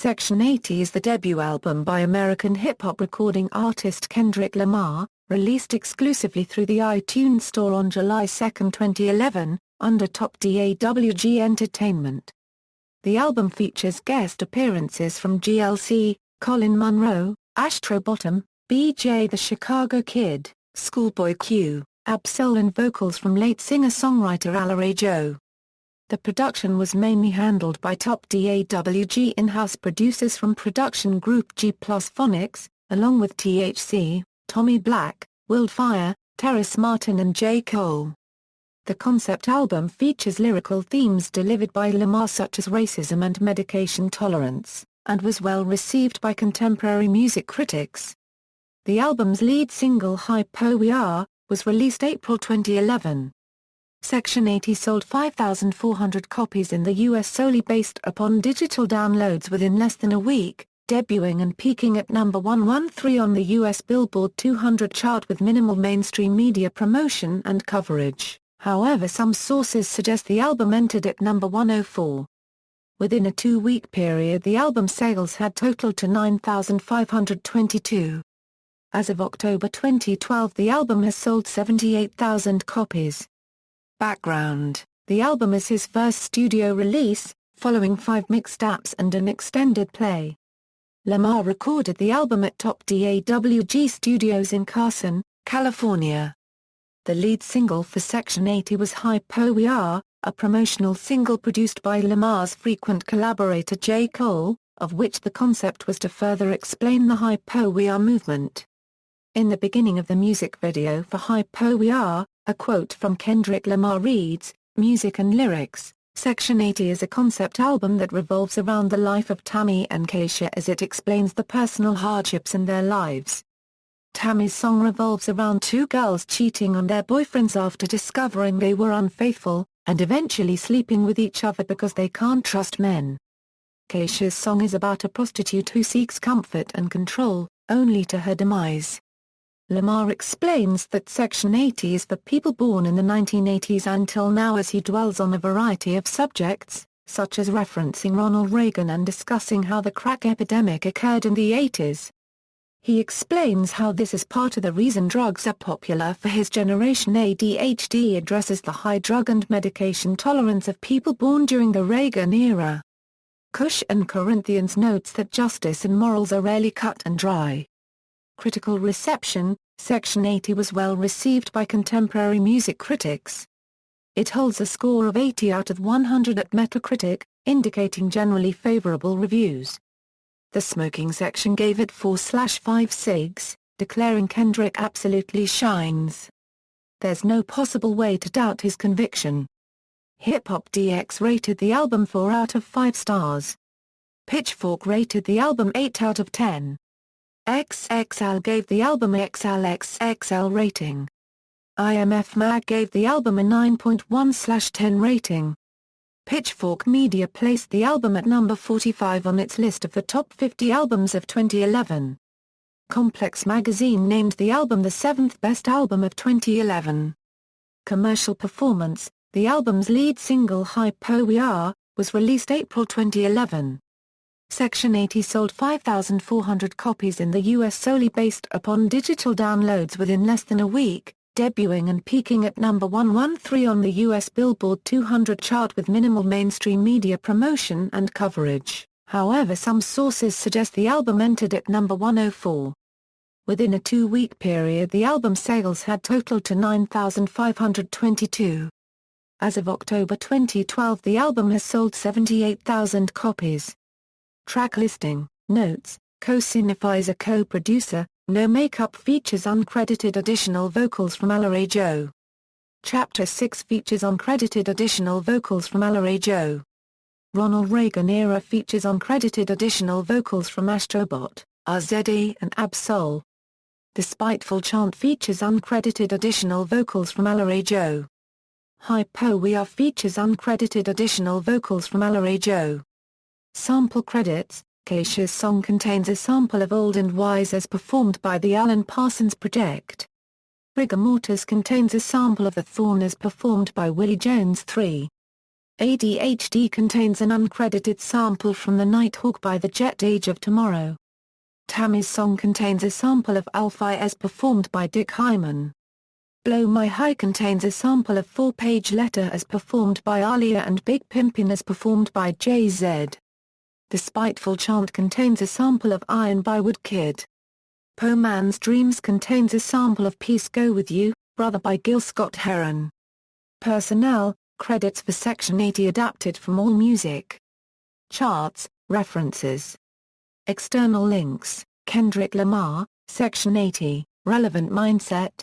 Section.80 is the debut album by American hip-hop recording artist Kendrick Lamar, released exclusively through the iTunes Store on July 2, 2011, under Dawg Entertainment. The album features guest appearances from GLC, Colin Munroe, Ashtro Bot, BJ the Chicago Kid, Schoolboy Q, Ab-Soul and vocals from late singer-songwriter Alori Joh. The production was mainly handled by top Dawg in-house producers from production group Digi+Phonics, along with THC, Tommy Black, Wyldfyer, Terrace Martin and J. The concept album features lyrical themes delivered by Lamar such as racism and medication tolerance, and was well received by contemporary music critics. The album's lead single Hypo We Are, was released April 2011. Section.80 sold 5,400 copies in the US solely based upon digital downloads within less than a week, debuting and peaking at number 113 on the US Billboard 200 chart with minimal mainstream media promotion and coverage. However, some sources suggest the album entered at number 104. Within a 2-week period the album sales had totaled to 9,522. As of October 2012 the album has sold 78,000 copies. Background: the album is his first studio release, following 5 mixtapes and an extended play. Lamar recorded the album at top Dawg Studios in Carson, California. The lead single for Section.80 was Hypo We Are, a promotional single produced by Lamar's frequent collaborator J. Cole, of which the concept was to further explain the Hypo We Are movement. In the beginning of the music video for Hypo We Are, a quote from Kendrick Lamar reads, "Music and lyrics, Section.80 is a concept album that revolves around the life of Tammy and Keisha as it explains the personal hardships in their lives." Tammy's song revolves around 2 girls cheating on their boyfriends after discovering they were unfaithful, and eventually sleeping with each other because they can't trust men. Keisha's song is about a prostitute who seeks comfort and control, only to her demise. Lamar explains that Section.80 is for people born in the 1980s until now as he dwells on a variety of subjects, such as referencing Ronald Reagan and discussing how the crack epidemic occurred in the 80s. He explains how this is part of the reason drugs are popular for his generation. ADHD addresses the high drug and medication tolerance of people born during the Reagan era. Kush and Corinthians notes that justice and morals are rarely cut and dry. Critical reception: Section.80 was well received by contemporary music critics. It holds a score of 80 out of 100 at Metacritic, indicating generally favorable reviews. The smoking section gave it 4/5 cigs, declaring Kendrick absolutely shines. There's no possible way to doubt his conviction. Hip Hop DX rated the album 4 out of 5 stars. Pitchfork rated the album 8 out of 10. XXL gave the album a XLXXL rating. IMF Mag gave the album a 9.1/10 rating. Pitchfork Media placed the album at number 45 on its list of the top 50 albums of 2011. Complex Magazine named the album the 7th best album of 2011. Commercial performance: the album's lead single Hypo We Are, was released April 2011. Section.80 sold 5,400 copies in the US solely based upon digital downloads within less than a week, debuting and peaking at number 113 on the US Billboard 200 chart with minimal mainstream media promotion and coverage. However, some sources suggest the album entered at number 104. Within a 2-week period the album sales had totaled to 9,522. As of October 2012 the album has sold 78,000 copies. Track listing: Notes: co-signifies a co-producer. No Makeup features uncredited additional vocals from Alori Joh. Chapter 6 features uncredited additional vocals from Alori Joh. Ronald Reagan era features uncredited additional vocals from Ashtro Bot, RZE and Ab-Soul. The Spiteful Chant features uncredited additional vocals from Alori Joh. Hypo We Are features uncredited additional vocals from Alori Joh. Sample credits: Keisha's song contains a sample of Old and Wise as performed by the Alan Parsons Project. Rigor Mortis contains a sample of The Thorn as performed by Willie Jones 3. ADHD contains an uncredited sample from The Nighthawk by the Jet Age of Tomorrow. Tammy's song contains a sample of Wyldfyer as performed by Dick Hyman. Blow My High contains a sample of 4-Page Letter as performed by Aaliyah and Big Pimpin' as performed by Jay-Z. The Spiteful Chant contains a sample of Iron by Woodkid. Poor Man's Dreams contains a sample of Peace Go With You, Brother by Gil Scott-Heron. Personnel, credits for Section.80 adapted from AllMusic. Charts, references. External links, Kendrick Lamar, Section.80, Relevant Mindset,